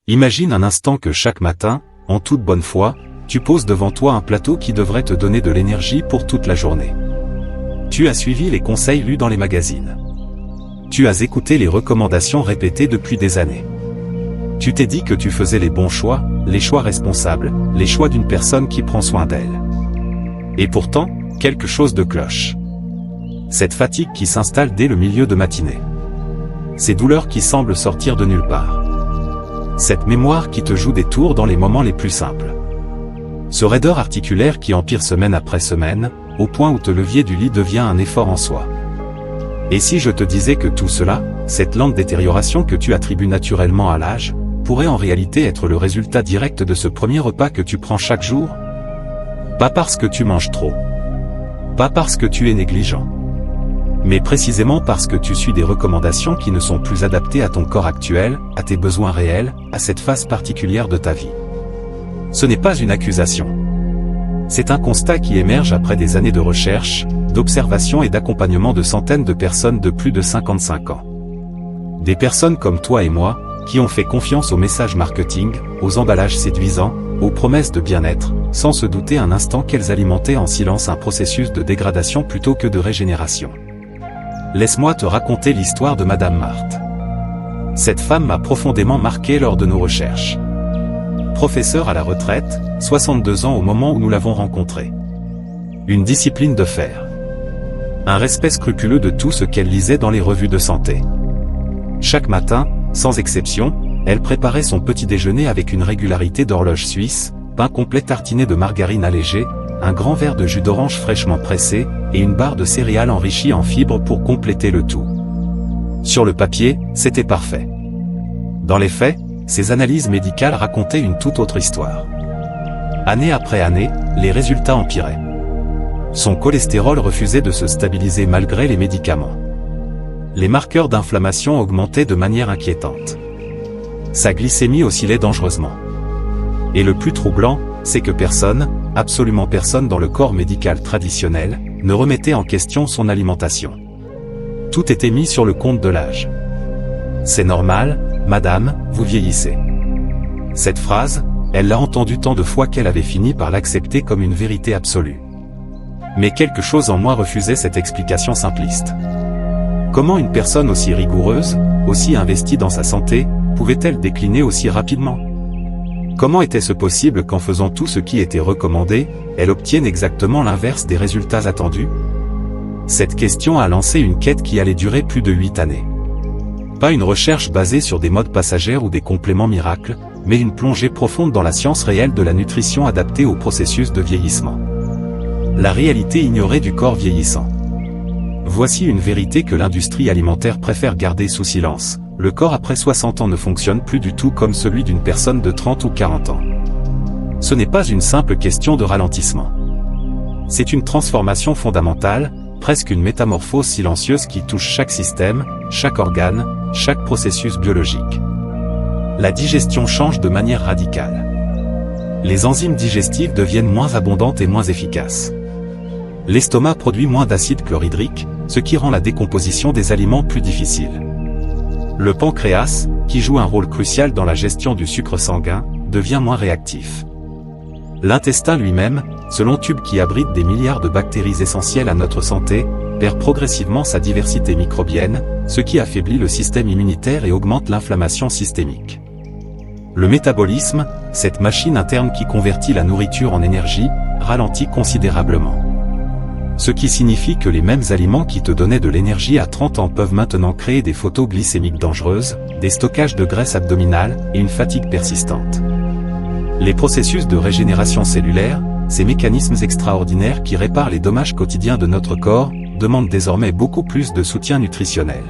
Imagine un instant que chaque matin, en toute bonne foi, tu poses devant toi un plateau qui devrait te donner de l'énergie pour toute la journée. Tu as suivi les conseils lus dans les magazines. Tu as écouté les recommandations répétées depuis des années. Tu t'es dit que tu faisais les bons choix, les choix responsables, les choix d'une personne qui prend soin d'elle. Et pourtant, quelque chose de cloche. Cette fatigue qui s'installe dès le milieu de matinée. Ces douleurs qui semblent sortir de nulle part. Cette mémoire qui te joue des tours dans les moments les plus simples. Ce raideur articulaire qui empire semaine après semaine, au point où te levier du lit devient un effort en soi. Et si je te disais que tout cela, cette lente détérioration que tu attribues naturellement à l'âge, pourrait en réalité être le résultat direct de ce premier repas que tu prends chaque jour? Pas parce que tu manges trop. Pas parce que tu es négligent. Mais précisément parce que tu suis des recommandations qui ne sont plus adaptées à ton corps actuel, à tes besoins réels, à cette phase particulière de ta vie. Ce n'est pas une accusation. C'est un constat qui émerge après des années de recherche, d'observation et d'accompagnement de centaines de personnes de plus de 55 ans. Des personnes comme toi et moi, qui ont fait confiance aux messages marketing, aux emballages séduisants, aux promesses de bien-être, sans se douter un instant qu'elles alimentaient en silence un processus de dégradation plutôt que de régénération. Laisse-moi te raconter l'histoire de Madame Marthe. Cette femme m'a profondément marqué lors de nos recherches. Professeure à la retraite, 62 ans au moment où nous l'avons rencontrée. Une discipline de fer. Un respect scrupuleux de tout ce qu'elle lisait dans les revues de santé. Chaque matin, sans exception, elle préparait son petit déjeuner avec une régularité d'horloge suisse, pain complet tartiné de margarine allégée, un grand verre de jus d'orange fraîchement pressé, et une barre de céréales enrichie en fibres pour compléter le tout. Sur le papier, c'était parfait. Dans les faits, ces analyses médicales racontaient une toute autre histoire. Année après année, les résultats empiraient. Son cholestérol refusait de se stabiliser malgré les médicaments. Les marqueurs d'inflammation augmentaient de manière inquiétante. Sa glycémie oscillait dangereusement. Et le plus troublant, c'est que personne, absolument personne dans le corps médical traditionnel, ne remettait en question son alimentation. Tout était mis sur le compte de l'âge. C'est normal, madame, vous vieillissez. Cette phrase, elle l'a entendue tant de fois qu'elle avait fini par l'accepter comme une vérité absolue. Mais quelque chose en moi refusait cette explication simpliste. Comment une personne aussi rigoureuse, aussi investie dans sa santé, pouvait-elle décliner aussi rapidement? Comment était-ce possible qu'en faisant tout ce qui était recommandé, elle obtienne exactement l'inverse des résultats attendus? Cette question a lancé une quête qui allait durer plus de 8 années. Pas une recherche basée sur des modes passagères ou des compléments miracles, mais une plongée profonde dans la science réelle de la nutrition adaptée au processus de vieillissement. La réalité ignorée du corps vieillissant. Voici une vérité que l'industrie alimentaire préfère garder sous silence. Le corps après 60 ans ne fonctionne plus du tout comme celui d'une personne de 30 ou 40 ans. Ce n'est pas une simple question de ralentissement. C'est une transformation fondamentale, presque une métamorphose silencieuse qui touche chaque système, chaque organe, chaque processus biologique. La digestion change de manière radicale. Les enzymes digestives deviennent moins abondantes et moins efficaces. L'estomac produit moins d'acide chlorhydrique, ce qui rend la décomposition des aliments plus difficile. Le pancréas, qui joue un rôle crucial dans la gestion du sucre sanguin, devient moins réactif. L'intestin lui-même, ce long tube qui abrite des milliards de bactéries essentielles à notre santé, perd progressivement sa diversité microbienne, ce qui affaiblit le système immunitaire et augmente l'inflammation systémique. Le métabolisme, cette machine interne qui convertit la nourriture en énergie, ralentit considérablement. Ce qui signifie que les mêmes aliments qui te donnaient de l'énergie à 30 ans peuvent maintenant créer des photos glycémiques dangereuses, des stockages de graisse abdominale et une fatigue persistante. Les processus de régénération cellulaire, ces mécanismes extraordinaires qui réparent les dommages quotidiens de notre corps, demandent désormais beaucoup plus de soutien nutritionnel.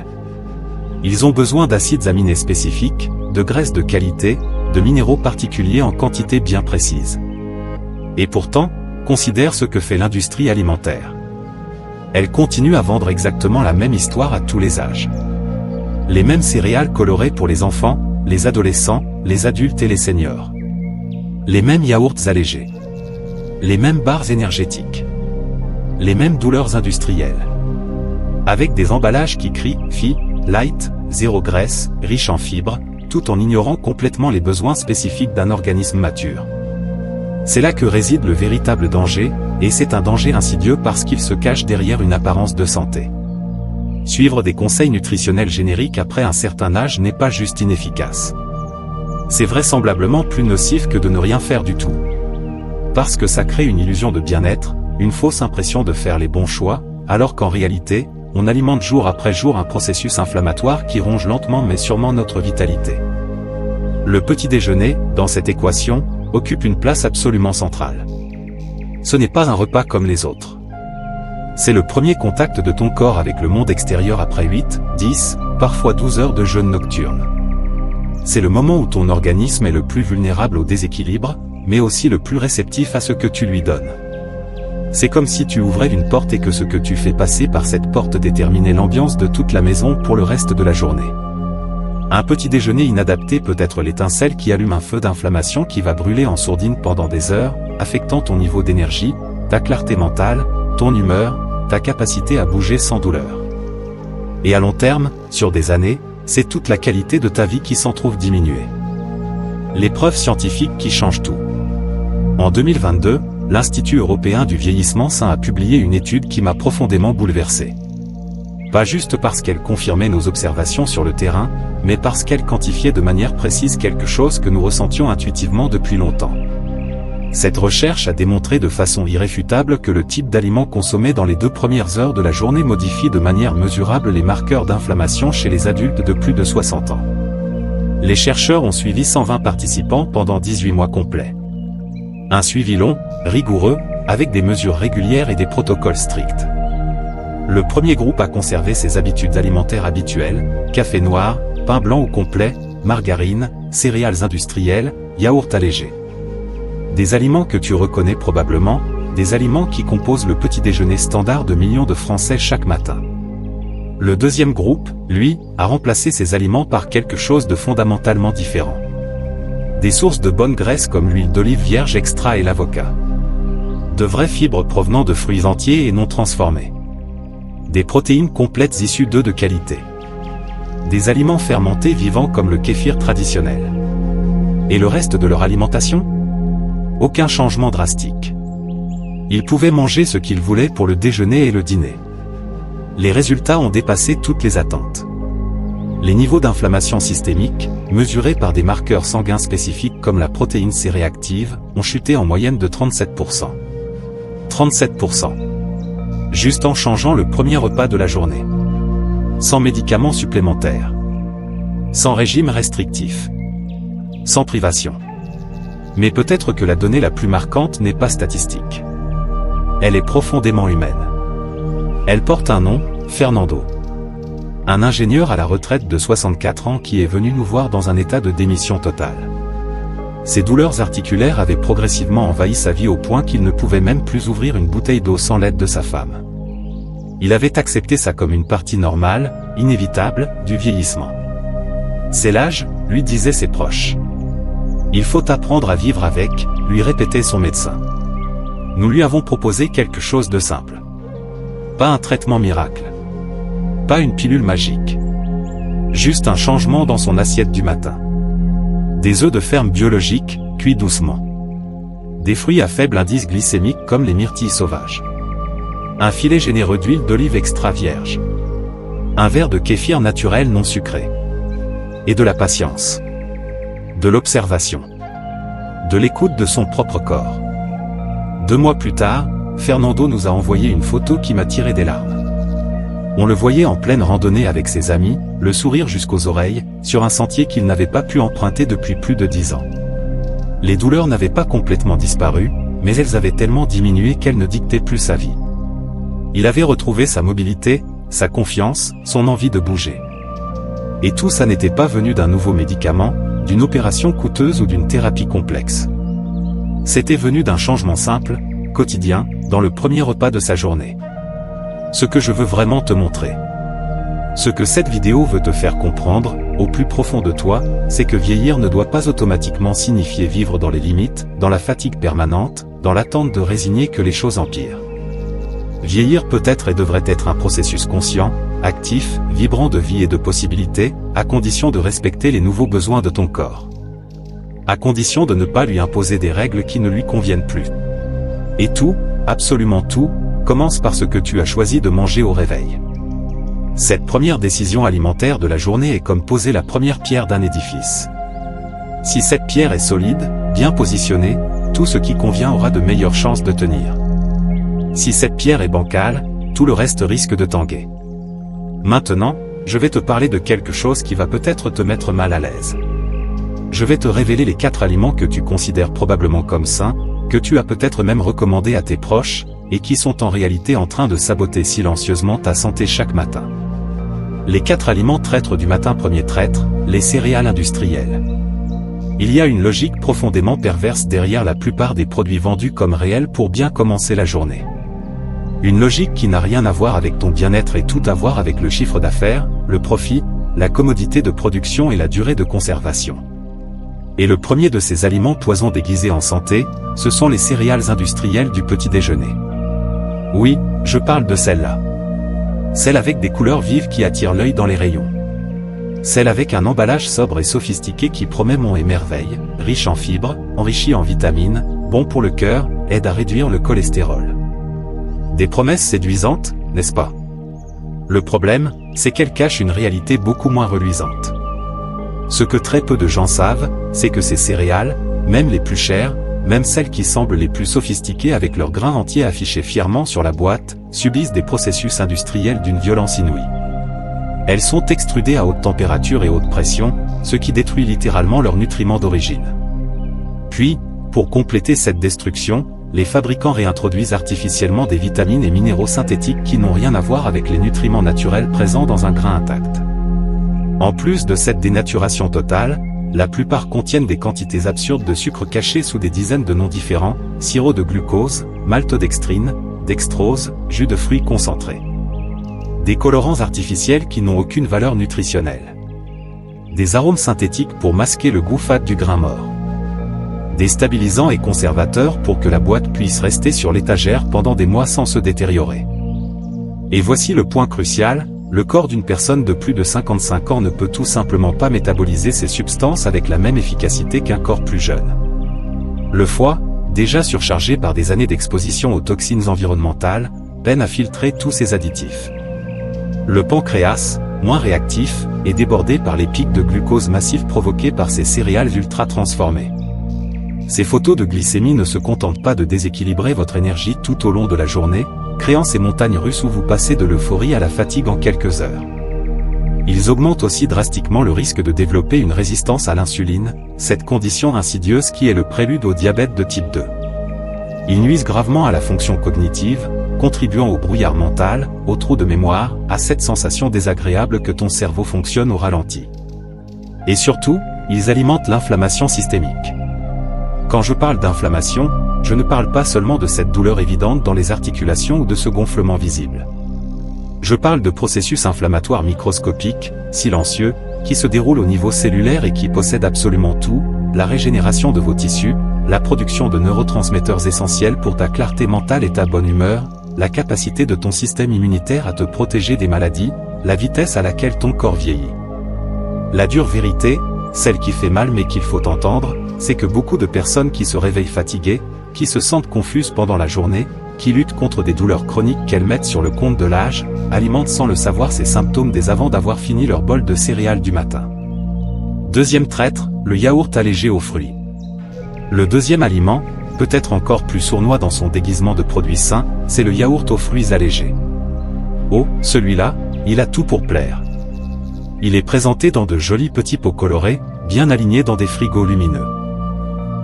Ils ont besoin d'acides aminés spécifiques, de graisses de qualité, de minéraux particuliers en quantité bien précise. Et pourtant, considère ce que fait l'industrie alimentaire. Elle continue à vendre exactement la même histoire à tous les âges. Les mêmes céréales colorées pour les enfants, les adolescents, les adultes et les seniors. Les mêmes yaourts allégés. Les mêmes barres énergétiques. Les mêmes douleurs industrielles. Avec des emballages qui crient « Fi, light, zéro graisse, riche en fibres », tout en ignorant complètement les besoins spécifiques d'un organisme mature. C'est là que réside le véritable danger, et c'est un danger insidieux parce qu'il se cache derrière une apparence de santé. Suivre des conseils nutritionnels génériques après un certain âge n'est pas juste inefficace. C'est vraisemblablement plus nocif que de ne rien faire du tout. Parce que ça crée une illusion de bien-être, une fausse impression de faire les bons choix, alors qu'en réalité, on alimente jour après jour un processus inflammatoire qui ronge lentement mais sûrement notre vitalité. Le petit déjeuner, dans cette équation, occupe une place absolument centrale. Ce n'est pas un repas comme les autres. C'est le premier contact de ton corps avec le monde extérieur après 8, 10, parfois 12 heures de jeûne nocturne. C'est le moment où ton organisme est le plus vulnérable au déséquilibre, mais aussi le plus réceptif à ce que tu lui donnes. C'est comme si tu ouvrais une porte et que ce que tu fais passer par cette porte déterminait l'ambiance de toute la maison pour le reste de la journée. Un petit déjeuner inadapté peut être l'étincelle qui allume un feu d'inflammation qui va brûler en sourdine pendant des heures, affectant ton niveau d'énergie, ta clarté mentale, ton humeur, ta capacité à bouger sans douleur. Et à long terme, sur des années, c'est toute la qualité de ta vie qui s'en trouve diminuée. Les preuves scientifiques qui changent tout. En 2022, l'Institut européen du vieillissement sain a publié une étude qui m'a profondément bouleversé. Pas juste parce qu'elle confirmait nos observations sur le terrain, mais parce qu'elle quantifiait de manière précise quelque chose que nous ressentions intuitivement depuis longtemps. Cette recherche a démontré de façon irréfutable que le type d'aliments consommés dans les 2 premières heures de la journée modifie de manière mesurable les marqueurs d'inflammation chez les adultes de plus de 60 ans. Les chercheurs ont suivi 120 participants pendant 18 mois complets. Un suivi long, rigoureux, avec des mesures régulières et des protocoles stricts. Le premier groupe a conservé ses habitudes alimentaires habituelles, café noir, pain blanc ou complet, margarine, céréales industrielles, yaourt allégé. Des aliments que tu reconnais probablement, des aliments qui composent le petit déjeuner standard de millions de Français chaque matin. Le deuxième groupe, lui, a remplacé ces aliments par quelque chose de fondamentalement différent. Des sources de bonne graisse comme l'huile d'olive vierge extra et l'avocat. De vraies fibres provenant de fruits entiers et non transformés. Des protéines complètes issues d'œufs de qualité. Des aliments fermentés vivants comme le kéfir traditionnel. Et le reste de leur alimentation ? Aucun changement drastique. Ils pouvaient manger ce qu'ils voulaient pour le déjeuner et le dîner. Les résultats ont dépassé toutes les attentes. Les niveaux d'inflammation systémique, mesurés par des marqueurs sanguins spécifiques comme la protéine C réactive, ont chuté en moyenne de 37%. 37%. Juste en changeant le premier repas de la journée. Sans médicaments supplémentaires. Sans régime restrictif. Sans privation. Mais peut-être que la donnée la plus marquante n'est pas statistique. Elle est profondément humaine. Elle porte un nom, Fernando. Un ingénieur à la retraite de 64 ans qui est venu nous voir dans un état de démission totale. Ses douleurs articulaires avaient progressivement envahi sa vie au point qu'il ne pouvait même plus ouvrir une bouteille d'eau sans l'aide de sa femme. Il avait accepté ça comme une partie normale, inévitable, du vieillissement. C'est l'âge, lui disaient ses proches. Il faut apprendre à vivre avec, lui répétait son médecin. Nous lui avons proposé quelque chose de simple. Pas un traitement miracle. Pas une pilule magique. Juste un changement dans son assiette du matin. Des œufs de ferme biologiques, cuits doucement. Des fruits à faible indice glycémique comme les myrtilles sauvages. Un filet généreux d'huile d'olive extra vierge. Un verre de kéfir naturel non sucré. Et de la patience. De l'observation. De l'écoute de son propre corps. 2 mois plus tard, Fernando nous a envoyé une photo qui m'a tiré des larmes. On le voyait en pleine randonnée avec ses amis, le sourire jusqu'aux oreilles, sur un sentier qu'il n'avait pas pu emprunter depuis plus de 10 ans. Les douleurs n'avaient pas complètement disparu, mais elles avaient tellement diminué qu'elles ne dictaient plus sa vie. Il avait retrouvé sa mobilité, sa confiance, son envie de bouger. Et tout ça n'était pas venu d'un nouveau médicament, d'une opération coûteuse ou d'une thérapie complexe. C'était venu d'un changement simple, quotidien, dans le premier repas de sa journée. Ce que je veux vraiment te montrer. Ce que cette vidéo veut te faire comprendre, au plus profond de toi, c'est que vieillir ne doit pas automatiquement signifier vivre dans les limites, dans la fatigue permanente, dans l'attente de résigner que les choses empirent. Vieillir peut être et devrait être un processus conscient, actif, vibrant de vie et de possibilités, à condition de respecter les nouveaux besoins de ton corps. À condition de ne pas lui imposer des règles qui ne lui conviennent plus. Et tout, absolument tout, commence par ce que tu as choisi de manger au réveil. Cette première décision alimentaire de la journée est comme poser la première pierre d'un édifice. Si cette pierre est solide, bien positionnée, tout ce qui convient aura de meilleures chances de tenir. Si cette pierre est bancale, tout le reste risque de tanguer. Maintenant, je vais te parler de quelque chose qui va peut-être te mettre mal à l'aise. Je vais te révéler les 4 aliments que tu considères probablement comme sains, que tu as peut-être même recommandés à tes proches, et qui sont en réalité en train de saboter silencieusement ta santé chaque matin. Les 4 aliments traîtres du matin. Premier traître, les céréales industrielles. Il y a une logique profondément perverse derrière la plupart des produits vendus comme réels pour bien commencer la journée. Une logique qui n'a rien à voir avec ton bien-être et tout à voir avec le chiffre d'affaires, le profit, la commodité de production et la durée de conservation. Et le premier de ces aliments poison déguisés en santé, ce sont les céréales industrielles du petit déjeuner. Oui, je parle de celles-là. Celles avec des couleurs vives qui attirent l'œil dans les rayons. Celles avec un emballage sobre et sophistiqué qui promet monts et merveilles, riche en fibres, enrichi en vitamines, bon pour le cœur, aide à réduire le cholestérol. Des promesses séduisantes, n'est-ce pas? Le problème, c'est qu'elles cachent une réalité beaucoup moins reluisante. Ce que très peu de gens savent, c'est que ces céréales, même les plus chères, même celles qui semblent les plus sophistiquées avec leurs grains entiers affichés fièrement sur la boîte, subissent des processus industriels d'une violence inouïe. Elles sont extrudées à haute température et haute pression, ce qui détruit littéralement leurs nutriments d'origine. Puis, pour compléter cette destruction, les fabricants réintroduisent artificiellement des vitamines et minéraux synthétiques qui n'ont rien à voir avec les nutriments naturels présents dans un grain intact. En plus de cette dénaturation totale, la plupart contiennent des quantités absurdes de sucre cachés sous des dizaines de noms différents, sirop de glucose, maltodextrine, dextrose, jus de fruits concentré. Des colorants artificiels qui n'ont aucune valeur nutritionnelle. Des arômes synthétiques pour masquer le goût fade du grain mort. Des stabilisants et conservateurs pour que la boîte puisse rester sur l'étagère pendant des mois sans se détériorer. Et voici le point crucial, le corps d'une personne de plus de 55 ans ne peut tout simplement pas métaboliser ces substances avec la même efficacité qu'un corps plus jeune. Le foie, déjà surchargé par des années d'exposition aux toxines environnementales, peine à filtrer tous ces additifs. Le pancréas, moins réactif, est débordé par les pics de glucose massifs provoqués par ces céréales ultra transformées. Ces photos de glycémie ne se contentent pas de déséquilibrer votre énergie tout au long de la journée, créant ces montagnes russes où vous passez de l'euphorie à la fatigue en quelques heures. Ils augmentent aussi drastiquement le risque de développer une résistance à l'insuline, cette condition insidieuse qui est le prélude au diabète de type 2. Ils nuisent gravement à la fonction cognitive, contribuant au brouillard mental, au trou de mémoire, à cette sensation désagréable que ton cerveau fonctionne au ralenti. Et surtout, ils alimentent l'inflammation systémique. Quand je parle d'inflammation, je ne parle pas seulement de cette douleur évidente dans les articulations ou de ce gonflement visible. Je parle de processus inflammatoires microscopiques, silencieux, qui se déroulent au niveau cellulaire et qui possèdent absolument tout, la régénération de vos tissus, la production de neurotransmetteurs essentiels pour ta clarté mentale et ta bonne humeur, la capacité de ton système immunitaire à te protéger des maladies, la vitesse à laquelle ton corps vieillit. La dure vérité, celle qui fait mal mais qu'il faut entendre, c'est que beaucoup de personnes qui se réveillent fatiguées, qui se sentent confuses pendant la journée, qui luttent contre des douleurs chroniques qu'elles mettent sur le compte de l'âge, alimentent sans le savoir ces symptômes dès avant d'avoir fini leur bol de céréales du matin. Deuxième traître, le yaourt allégé aux fruits. Le deuxième aliment, peut-être encore plus sournois dans son déguisement de produit sain, c'est le yaourt aux fruits allégés. Oh, celui-là, il a tout pour plaire. Il est présenté dans de jolis petits pots colorés, bien alignés dans des frigos lumineux.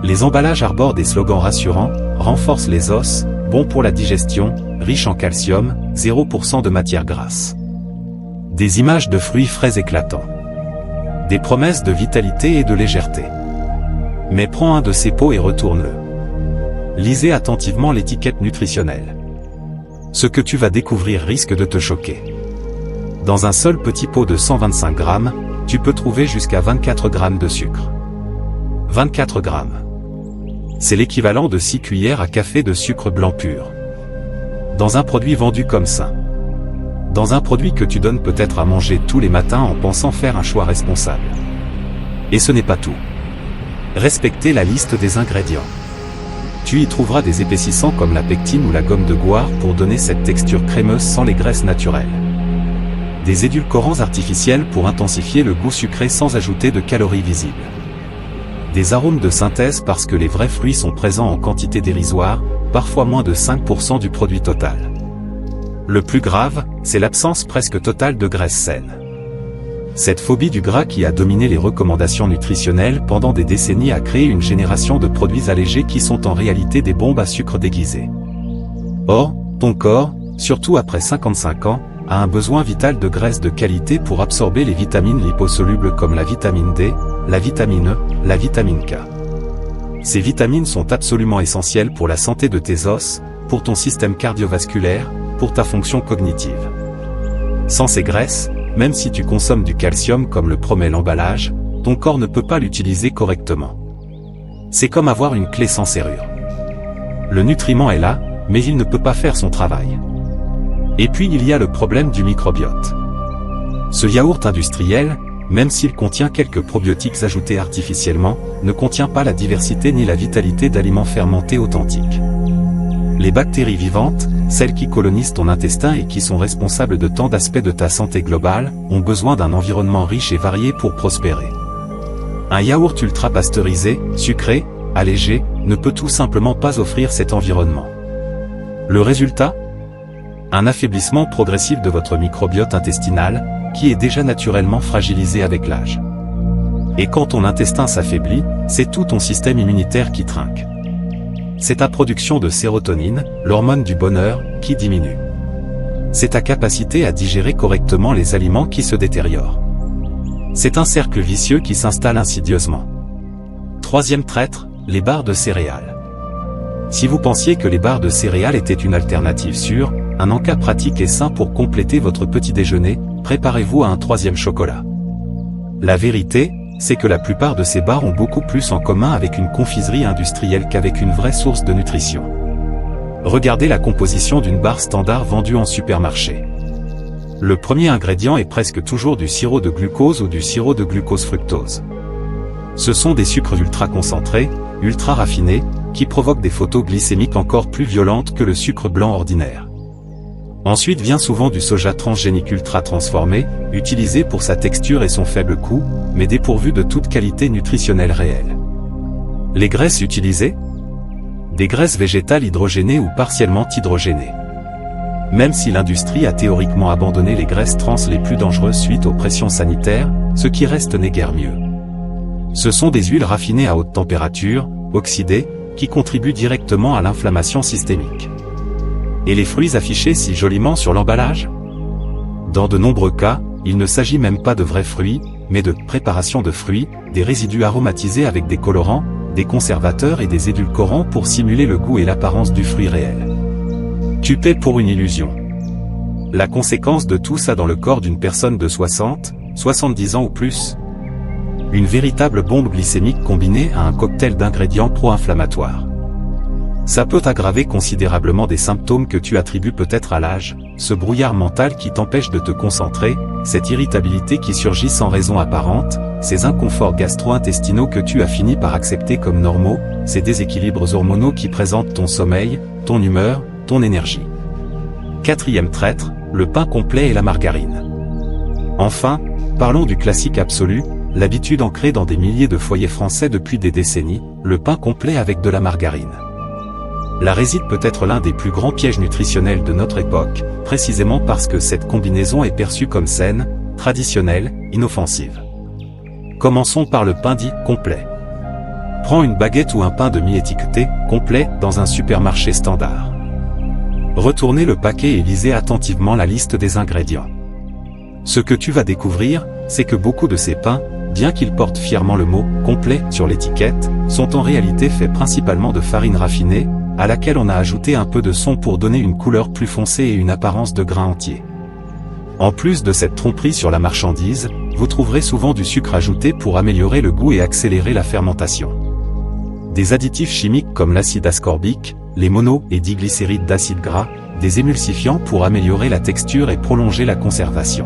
Les emballages arborent des slogans rassurants, renforcent les os, bon pour la digestion, riche en calcium, 0% de matière grasse. Des images de fruits frais éclatants. Des promesses de vitalité et de légèreté. Mais prends un de ces pots et retourne-le. Lisez attentivement l'étiquette nutritionnelle. Ce que tu vas découvrir risque de te choquer. Dans un seul petit pot de 125 grammes, tu peux trouver jusqu'à 24 grammes de sucre. 24 grammes. C'est l'équivalent de 6 cuillères à café de sucre blanc pur. Dans un produit vendu comme sain. dans un produit que tu donnes peut-être à manger tous les matins en pensant faire un choix responsable. Et ce n'est pas tout. Respectez la liste des ingrédients. Tu y trouveras des épaississants comme la pectine ou la gomme de goire pour donner cette texture crémeuse sans les graisses naturelles. Des édulcorants artificiels pour intensifier le goût sucré sans ajouter de calories visibles. Des arômes de synthèse parce que les vrais fruits sont présents en quantité dérisoire, parfois moins de 5% du produit total. Le plus grave, c'est l'absence presque totale de graisse saine. Cette phobie du gras qui a dominé les recommandations nutritionnelles pendant des décennies a créé une génération de produits allégés qui sont en réalité des bombes à sucre déguisées. Or, ton corps, surtout après 55 ans, a un besoin vital de graisse de qualité pour absorber les vitamines liposolubles comme la vitamine D, la vitamine E, la vitamine K. Ces vitamines sont absolument essentielles pour la santé de tes os, pour ton système cardiovasculaire, pour ta fonction cognitive. Sans ces graisses, même si tu consommes du calcium comme le promet l'emballage, ton corps ne peut pas l'utiliser correctement. C'est comme avoir une clé sans serrure. Le nutriment est là, mais il ne peut pas faire son travail. Et puis il y a le problème du microbiote. Ce yaourt industriel, même s'il contient quelques probiotiques ajoutés artificiellement, ne contient pas la diversité ni la vitalité d'aliments fermentés authentiques. Les bactéries vivantes, celles qui colonisent ton intestin et qui sont responsables de tant d'aspects de ta santé globale, ont besoin d'un environnement riche et varié pour prospérer. Un yaourt ultra pasteurisé, sucré, allégé, ne peut tout simplement pas offrir cet environnement. Le résultat ? Un affaiblissement progressif de votre microbiote intestinal, qui est déjà naturellement fragilisé avec l'âge. Et quand ton intestin s'affaiblit, c'est tout ton système immunitaire qui trinque. C'est ta production de sérotonine, l'hormone du bonheur, qui diminue. C'est ta capacité à digérer correctement les aliments qui se détériorent. C'est un cercle vicieux qui s'installe insidieusement. Troisième traître, les barres de céréales. Si vous pensiez que les barres de céréales étaient une alternative sûre, un encas pratique et sain pour compléter votre petit déjeuner, préparez-vous à un troisième chocolat. La vérité, c'est que la plupart de ces barres ont beaucoup plus en commun avec une confiserie industrielle qu'avec une vraie source de nutrition. Regardez la composition d'une barre standard vendue en supermarché. Le premier ingrédient est presque toujours du sirop de glucose ou du sirop de glucose-fructose. Ce sont des sucres ultra concentrés, ultra raffinés, qui provoquent des photos glycémiques encore plus violentes que le sucre blanc ordinaire. Ensuite vient souvent du soja transgénique ultra transformé, utilisé pour sa texture et son faible coût, mais dépourvu de toute qualité nutritionnelle réelle. Les graisses utilisées ? Des graisses végétales hydrogénées ou partiellement hydrogénées. Même si l'industrie a théoriquement abandonné les graisses trans les plus dangereuses suite aux pressions sanitaires, ce qui reste n'est guère mieux. Ce sont des huiles raffinées à haute température, oxydées, qui contribuent directement à l'inflammation systémique. Et les fruits affichés si joliment sur l'emballage ? Dans de nombreux cas, il ne s'agit même pas de vrais fruits, mais de préparations de fruits, des résidus aromatisés avec des colorants, des conservateurs et des édulcorants pour simuler le goût et l'apparence du fruit réel. Tu paies pour une illusion. La conséquence de tout ça dans le corps d'une personne de 60, 70 ans ou plus ? Une véritable bombe glycémique combinée à un cocktail d'ingrédients pro-inflammatoires. Ça peut aggraver considérablement des symptômes que tu attribues peut-être à l'âge, ce brouillard mental qui t'empêche de te concentrer, cette irritabilité qui surgit sans raison apparente, ces inconforts gastro-intestinaux que tu as fini par accepter comme normaux, ces déséquilibres hormonaux qui présentent ton sommeil, ton humeur, ton énergie. Quatrième traître, le pain complet et la margarine. Enfin, parlons du classique absolu, l'habitude ancrée dans des milliers de foyers français depuis des décennies, le pain complet avec de la margarine. Là réside peut-être l'un des plus grands pièges nutritionnels de notre époque, précisément parce que cette combinaison est perçue comme saine, traditionnelle, inoffensive. Commençons par le pain dit complet. Prends une baguette ou un pain demi étiqueté, complet, dans un supermarché standard. Retournez le paquet et lisez attentivement la liste des ingrédients. Ce que tu vas découvrir, c'est que beaucoup de ces pains, bien qu'ils portent fièrement le mot « complet » sur l'étiquette, sont en réalité faits principalement de farine raffinée, à laquelle on a ajouté un peu de son pour donner une couleur plus foncée et une apparence de grain entier. En plus de cette tromperie sur la marchandise, vous trouverez souvent du sucre ajouté pour améliorer le goût et accélérer la fermentation. Des additifs chimiques comme l'acide ascorbique, les mono- et diglycérides d'acide gras, des émulsifiants pour améliorer la texture et prolonger la conservation.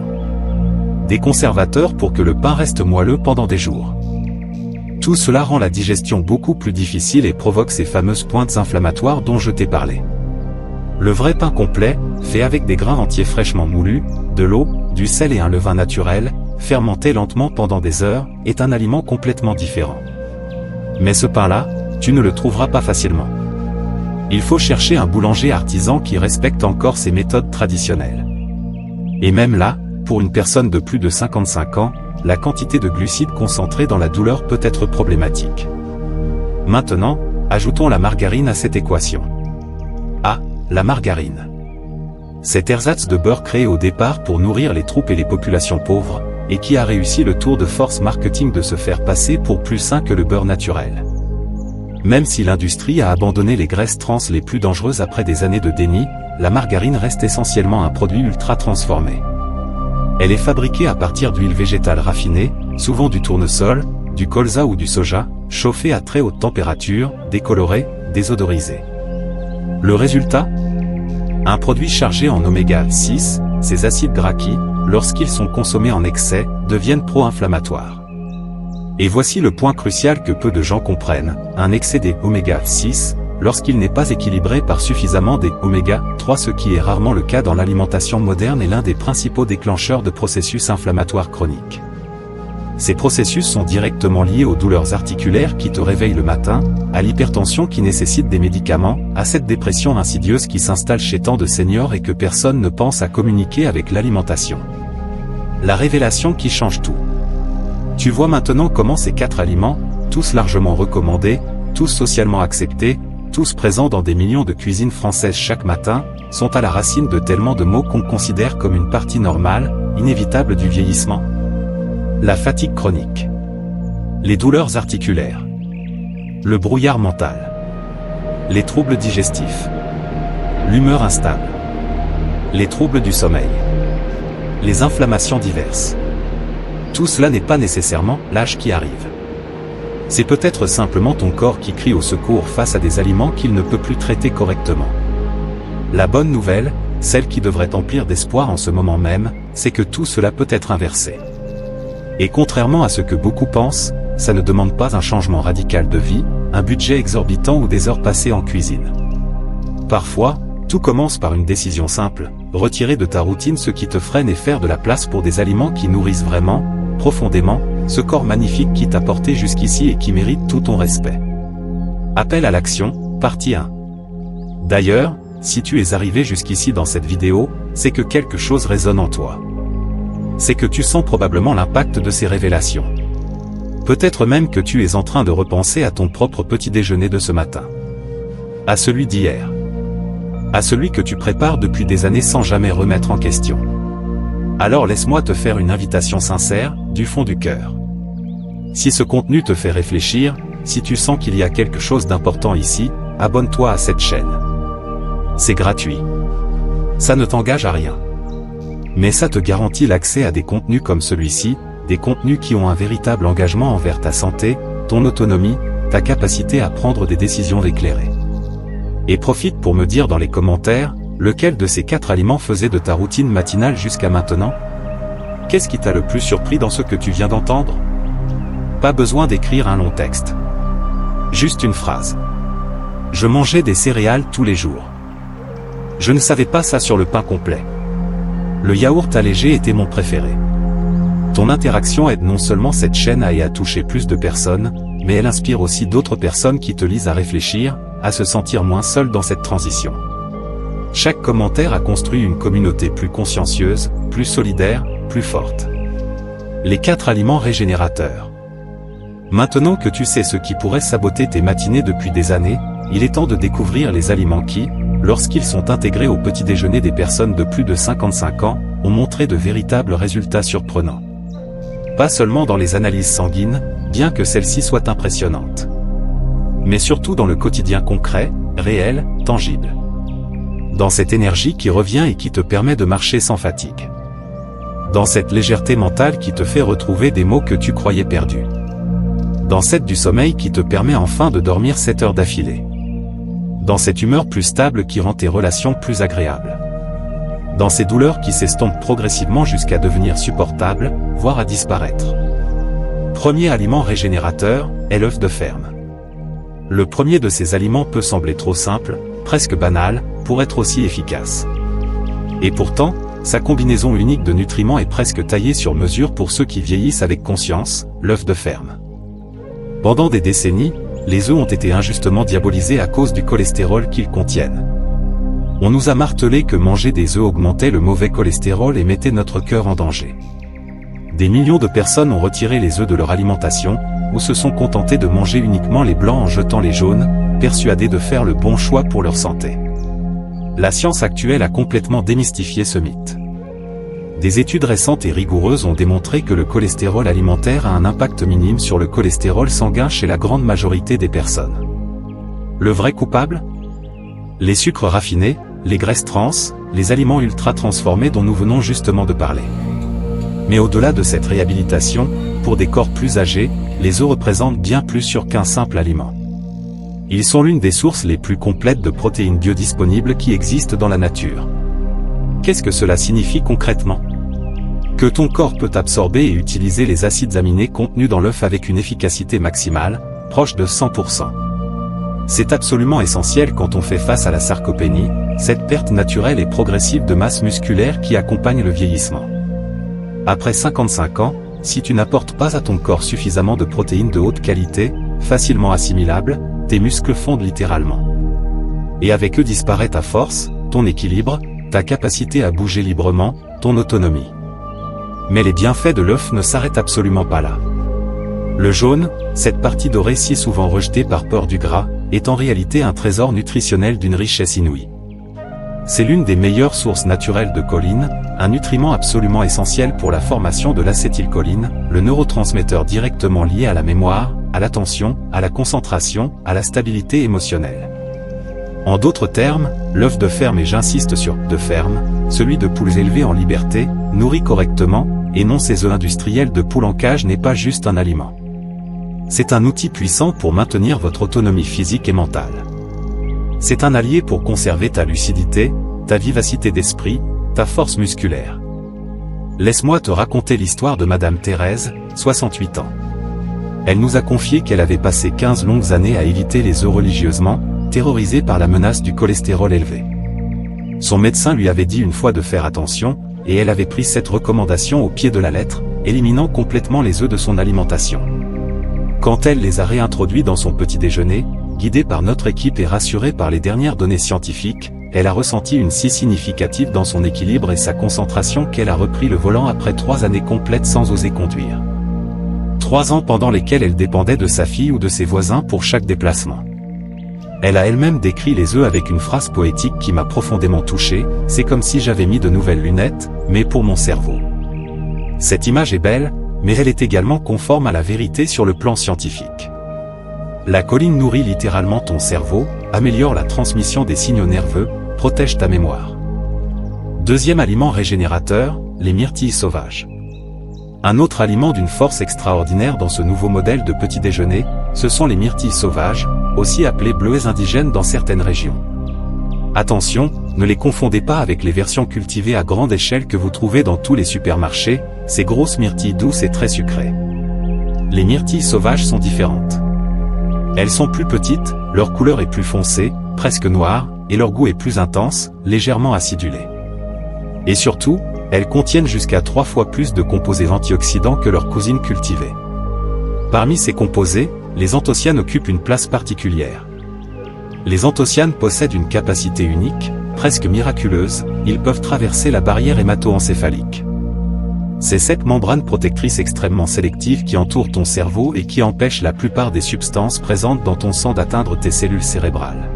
Des conservateurs pour que le pain reste moelleux pendant des jours. Tout cela rend la digestion beaucoup plus difficile et provoque ces fameuses pointes inflammatoires dont je t'ai parlé. Le vrai pain complet, fait avec des grains entiers fraîchement moulus, de l'eau, du sel et un levain naturel, fermenté lentement pendant des heures, est un aliment complètement différent. Mais ce pain-là, tu ne le trouveras pas facilement. Il faut chercher un boulanger artisan qui respecte encore ses méthodes traditionnelles. Et même là, pour une personne de plus de 55 ans, la quantité de glucides concentrés dans la douleur peut être problématique. Maintenant, ajoutons la margarine à cette équation. Ah, la margarine. Cet ersatz de beurre créé au départ pour nourrir les troupes et les populations pauvres, et qui a réussi le tour de force marketing de se faire passer pour plus sain que le beurre naturel. Même si l'industrie a abandonné les graisses trans les plus dangereuses après des années de déni, la margarine reste essentiellement un produit ultra transformé. Elle est fabriquée à partir d'huile végétale raffinée, souvent du tournesol, du colza ou du soja, chauffée à très haute température, décolorée, désodorisée. Le résultat ? Un produit chargé en oméga 6, ces acides gras qui, lorsqu'ils sont consommés en excès, deviennent pro-inflammatoires. Et voici le point crucial que peu de gens comprennent, un excès des oméga 6, lorsqu'il n'est pas équilibré par suffisamment des oméga 3, ce qui est rarement le cas dans l'alimentation moderne, est l'un des principaux déclencheurs de processus inflammatoires chroniques. Ces processus sont directement liés aux douleurs articulaires qui te réveillent le matin, à l'hypertension qui nécessite des médicaments, à cette dépression insidieuse qui s'installe chez tant de seniors et que personne ne pense à communiquer avec l'alimentation. La révélation qui change tout. Tu vois maintenant comment ces 4 aliments, tous largement recommandés, tous socialement acceptés, tous présents dans des millions de cuisines françaises chaque matin, sont à la racine de tellement de maux qu'on considère comme une partie normale, inévitable du vieillissement. La fatigue chronique. Les douleurs articulaires. Le brouillard mental. Les troubles digestifs. L'humeur instable. Les troubles du sommeil. Les inflammations diverses. Tout cela n'est pas nécessairement l'âge qui arrive. C'est peut-être simplement ton corps qui crie au secours face à des aliments qu'il ne peut plus traiter correctement. La bonne nouvelle, celle qui devrait emplir d'espoir en ce moment même, c'est que tout cela peut être inversé. Et contrairement à ce que beaucoup pensent, ça ne demande pas un changement radical de vie, un budget exorbitant ou des heures passées en cuisine. Parfois, tout commence par une décision simple, retirer de ta routine ce qui te freine et faire de la place pour des aliments qui nourrissent vraiment, profondément, ce corps magnifique qui t'a porté jusqu'ici et qui mérite tout ton respect. Appel à l'action, partie 1. D'ailleurs, si tu es arrivé jusqu'ici dans cette vidéo, c'est que quelque chose résonne en toi. C'est que tu sens probablement l'impact de ces révélations. Peut-être même que tu es en train de repenser à ton propre petit déjeuner de ce matin. À celui d'hier. À celui que tu prépares depuis des années sans jamais remettre en question. Alors laisse-moi te faire une invitation sincère, du fond du cœur. Si ce contenu te fait réfléchir, si tu sens qu'il y a quelque chose d'important ici, abonne-toi à cette chaîne. C'est gratuit. Ça ne t'engage à rien. Mais ça te garantit l'accès à des contenus comme celui-ci, des contenus qui ont un véritable engagement envers ta santé, ton autonomie, ta capacité à prendre des décisions éclairées. Et profite pour me dire dans les commentaires, lequel de ces 4 aliments faisait de ta routine matinale jusqu'à maintenant? Qu'est-ce qui t'a le plus surpris dans ce que tu viens d'entendre? Pas besoin d'écrire un long texte. Juste une phrase. Je mangeais des céréales tous les jours. Je ne savais pas ça sur le pain complet. Le yaourt allégé était mon préféré. Ton interaction aide non seulement cette chaîne à toucher plus de personnes, mais elle inspire aussi d'autres personnes qui te lisent à réfléchir, à se sentir moins seul dans cette transition. Chaque commentaire a construit une communauté plus consciencieuse, plus solidaire, plus forte. Les 4 aliments régénérateurs. Maintenant que tu sais ce qui pourrait saboter tes matinées depuis des années, il est temps de découvrir les aliments qui, lorsqu'ils sont intégrés au petit déjeuner des personnes de plus de 55 ans, ont montré de véritables résultats surprenants. Pas seulement dans les analyses sanguines, bien que celles-ci soient impressionnantes. Mais surtout dans le quotidien concret, réel, tangible. Dans cette énergie qui revient et qui te permet de marcher sans fatigue. Dans cette légèreté mentale qui te fait retrouver des mots que tu croyais perdus. Dans cette du sommeil qui te permet enfin de dormir 7 heures d'affilée. Dans cette humeur plus stable qui rend tes relations plus agréables. Dans ces douleurs qui s'estompent progressivement jusqu'à devenir supportables, voire à disparaître. Premier aliment régénérateur est l'œuf de ferme. Le premier de ces aliments peut sembler trop simple, presque banal, pour être aussi efficace. Et pourtant, sa combinaison unique de nutriments est presque taillée sur mesure pour ceux qui vieillissent avec conscience, l'œuf de ferme. Pendant des décennies, les œufs ont été injustement diabolisés à cause du cholestérol qu'ils contiennent. On nous a martelé que manger des œufs augmentait le mauvais cholestérol et mettait notre cœur en danger. Des millions de personnes ont retiré les œufs de leur alimentation, ou se sont contentés de manger uniquement les blancs en jetant les jaunes, persuadés de faire le bon choix pour leur santé. La science actuelle a complètement démystifié ce mythe. Des études récentes et rigoureuses ont démontré que le cholestérol alimentaire a un impact minime sur le cholestérol sanguin chez la grande majorité des personnes. Le vrai coupable ? Les sucres raffinés, les graisses trans, les aliments ultra transformés dont nous venons justement de parler. Mais au-delà de cette réhabilitation, pour des corps plus âgés, les œufs représentent bien plus qu'un simple aliment. Ils sont l'une des sources les plus complètes de protéines biodisponibles qui existent dans la nature. Qu'est-ce que cela signifie concrètement ? Que ton corps peut absorber et utiliser les acides aminés contenus dans l'œuf avec une efficacité maximale, proche de 100%. C'est absolument essentiel quand on fait face à la sarcopénie, cette perte naturelle et progressive de masse musculaire qui accompagne le vieillissement. Après 55 ans, si tu n'apportes pas à ton corps suffisamment de protéines de haute qualité, facilement assimilables, tes muscles fondent littéralement. Et avec eux disparaît ta force, ton équilibre, ta capacité à bouger librement, ton autonomie. Mais les bienfaits de l'œuf ne s'arrêtent absolument pas là. Le jaune, cette partie dorée si souvent rejetée par peur du gras, est en réalité un trésor nutritionnel d'une richesse inouïe. C'est l'une des meilleures sources naturelles de choline, un nutriment absolument essentiel pour la formation de l'acétylcholine, le neurotransmetteur directement lié à la mémoire, à l'attention, à la concentration, à la stabilité émotionnelle. En d'autres termes, l'œuf de ferme, et j'insiste sur « de ferme », celui de poules élevées en liberté, nourries correctement, et non ces œufs industriels de poules en cage n'est pas juste un aliment. C'est un outil puissant pour maintenir votre autonomie physique et mentale. C'est un allié pour conserver ta lucidité, ta vivacité d'esprit, ta force musculaire. Laisse-moi te raconter l'histoire de Madame Thérèse, 68 ans. Elle nous a confié qu'elle avait passé 15 longues années à éviter les œufs religieusement, terrorisée par la menace du cholestérol élevé. Son médecin lui avait dit une fois de faire attention, et elle avait pris cette recommandation au pied de la lettre, éliminant complètement les œufs de son alimentation. Quand elle les a réintroduits dans son petit déjeuner, guidée par notre équipe et rassurée par les dernières données scientifiques, elle a ressenti une si significative dans son équilibre et sa concentration qu'elle a repris le volant après 3 années complètes sans oser conduire. 3 ans pendant lesquels elle dépendait de sa fille ou de ses voisins pour chaque déplacement. Elle a elle-même décrit les œufs avec une phrase poétique qui m'a profondément touché, c'est comme si j'avais mis de nouvelles lunettes, mais pour mon cerveau. Cette image est belle, mais elle est également conforme à la vérité sur le plan scientifique. La choline nourrit littéralement ton cerveau, améliore la transmission des signaux nerveux, protège ta mémoire. Deuxième aliment régénérateur, les myrtilles sauvages. Un autre aliment d'une force extraordinaire dans ce nouveau modèle de petit déjeuner, ce sont les myrtilles sauvages, aussi appelées bleuets indigènes dans certaines régions. Attention, ne les confondez pas avec les versions cultivées à grande échelle que vous trouvez dans tous les supermarchés, ces grosses myrtilles douces et très sucrées. Les myrtilles sauvages sont différentes. Elles sont plus petites, leur couleur est plus foncée, presque noire, et leur goût est plus intense, légèrement acidulé. Et surtout, elles contiennent jusqu'à 3 fois plus de composés antioxydants que leurs cousines cultivées. Parmi ces composés, les anthocyanes occupent une place particulière. Les anthocyanes possèdent une capacité unique, presque miraculeuse, ils peuvent traverser la barrière hémato-encéphalique. C'est cette membrane protectrice extrêmement sélective qui entoure ton cerveau et qui empêche la plupart des substances présentes dans ton sang d'atteindre tes cellules cérébrales.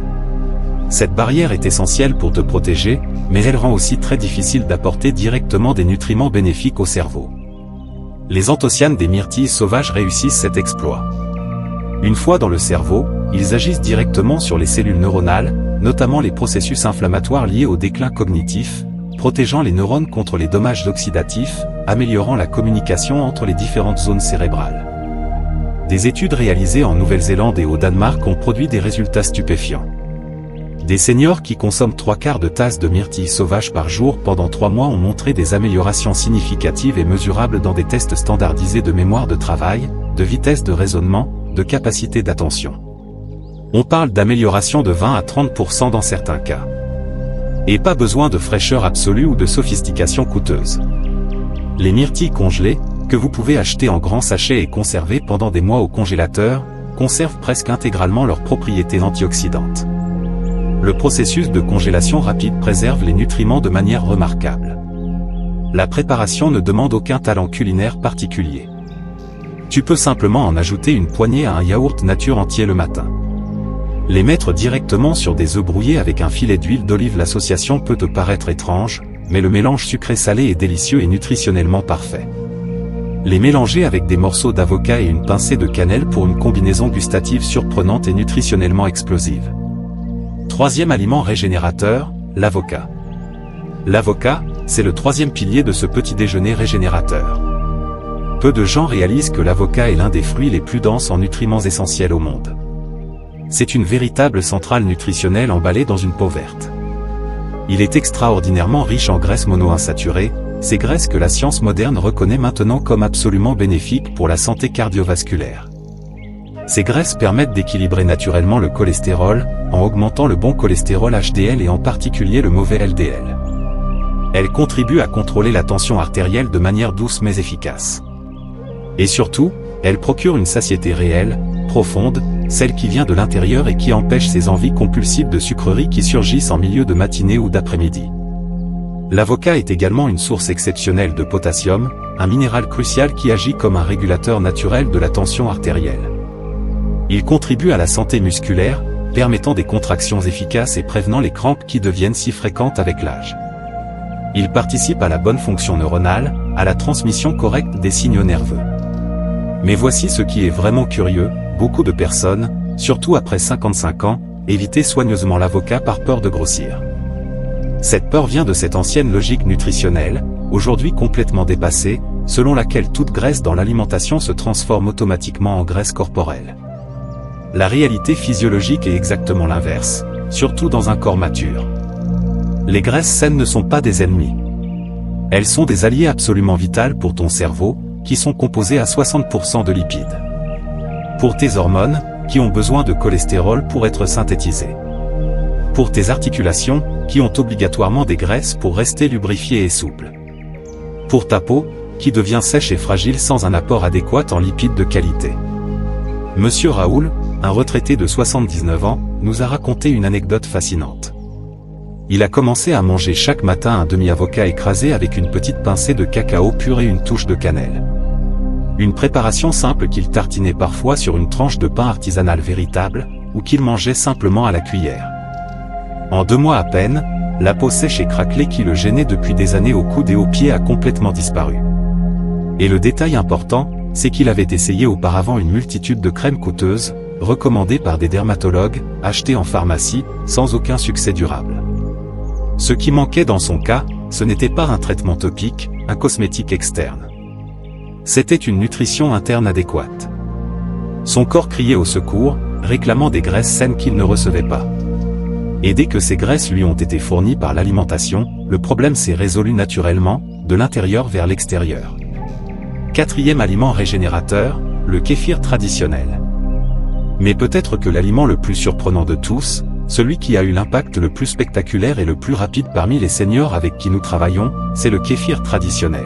Cette barrière est essentielle pour te protéger, mais elle rend aussi très difficile d'apporter directement des nutriments bénéfiques au cerveau. Les anthocyanes des myrtilles sauvages réussissent cet exploit. Une fois dans le cerveau, ils agissent directement sur les cellules neuronales, notamment les processus inflammatoires liés au déclin cognitif, protégeant les neurones contre les dommages oxydatifs, améliorant la communication entre les différentes zones cérébrales. Des études réalisées en Nouvelle-Zélande et au Danemark ont produit des résultats stupéfiants. Des seniors qui consomment 3/4 de tasse de myrtille sauvage par jour pendant 3 mois ont montré des améliorations significatives et mesurables dans des tests standardisés de mémoire de travail, de vitesse de raisonnement, de capacité d'attention. On parle d'amélioration de 20 à 30% dans certains cas. Et pas besoin de fraîcheur absolue ou de sophistication coûteuse. Les myrtilles congelées, que vous pouvez acheter en grands sachets et conserver pendant des mois au congélateur, conservent presque intégralement leurs propriétés antioxydantes. Le processus de congélation rapide préserve les nutriments de manière remarquable. La préparation ne demande aucun talent culinaire particulier. Tu peux simplement en ajouter une poignée à un yaourt nature entier le matin. Les mettre directement sur des œufs brouillés avec un filet d'huile d'olive. L'association peut te paraître étrange, mais le mélange sucré-salé est délicieux et nutritionnellement parfait. Les mélanger avec des morceaux d'avocat et une pincée de cannelle pour une combinaison gustative surprenante et nutritionnellement explosive. Troisième aliment régénérateur, l'avocat. L'avocat, c'est le troisième pilier de ce petit déjeuner régénérateur. Peu de gens réalisent que l'avocat est l'un des fruits les plus denses en nutriments essentiels au monde. C'est une véritable centrale nutritionnelle emballée dans une peau verte. Il est extraordinairement riche en graisses monoinsaturées, ces graisses que la science moderne reconnaît maintenant comme absolument bénéfiques pour la santé cardiovasculaire. Ces graisses permettent d'équilibrer naturellement le cholestérol, en augmentant le bon cholestérol HDL et en particulier le mauvais LDL. Elles contribuent à contrôler la tension artérielle de manière douce mais efficace. Et surtout, elles procurent une satiété réelle, profonde, celle qui vient de l'intérieur et qui empêche ces envies compulsives de sucreries qui surgissent en milieu de matinée ou d'après-midi. L'avocat est également une source exceptionnelle de potassium, un minéral crucial qui agit comme un régulateur naturel de la tension artérielle. Il contribue à la santé musculaire, permettant des contractions efficaces et prévenant les crampes qui deviennent si fréquentes avec l'âge. Il participe à la bonne fonction neuronale, à la transmission correcte des signaux nerveux. Mais voici ce qui est vraiment curieux, beaucoup de personnes, surtout après 55 ans, évitaient soigneusement l'avocat par peur de grossir. Cette peur vient de cette ancienne logique nutritionnelle, aujourd'hui complètement dépassée, selon laquelle toute graisse dans l'alimentation se transforme automatiquement en graisse corporelle. La réalité physiologique est exactement l'inverse, surtout dans un corps mature. Les graisses saines ne sont pas des ennemis. Elles sont des alliés absolument vitaux pour ton cerveau, qui sont composés à 60% de lipides. Pour tes hormones, qui ont besoin de cholestérol pour être synthétisées. Pour tes articulations, qui ont obligatoirement des graisses pour rester lubrifiées et souples. Pour ta peau, qui devient sèche et fragile sans un apport adéquat en lipides de qualité. Monsieur Raoul, un retraité de 79 ans, nous a raconté une anecdote fascinante. Il a commencé à manger chaque matin un demi-avocat écrasé avec une petite pincée de cacao pur et une touche de cannelle. Une préparation simple qu'il tartinait parfois sur une tranche de pain artisanal véritable, ou qu'il mangeait simplement à la cuillère. En 2 mois à peine, la peau sèche et craquelée qui le gênait depuis des années aux coudes et aux pieds a complètement disparu. Et le détail important, c'est qu'il avait essayé auparavant une multitude de crèmes coûteuses, recommandées par des dermatologues, achetées en pharmacie, sans aucun succès durable. Ce qui manquait dans son cas, ce n'était pas un traitement topique, un cosmétique externe. C'était une nutrition interne adéquate. Son corps criait au secours, réclamant des graisses saines qu'il ne recevait pas. Et dès que ces graisses lui ont été fournies par l'alimentation, le problème s'est résolu naturellement, de l'intérieur vers l'extérieur. 4e aliment régénérateur, le kéfir traditionnel. Mais peut-être que l'aliment le plus surprenant de tous, celui qui a eu l'impact le plus spectaculaire et le plus rapide parmi les seniors avec qui nous travaillons, c'est le kéfir traditionnel.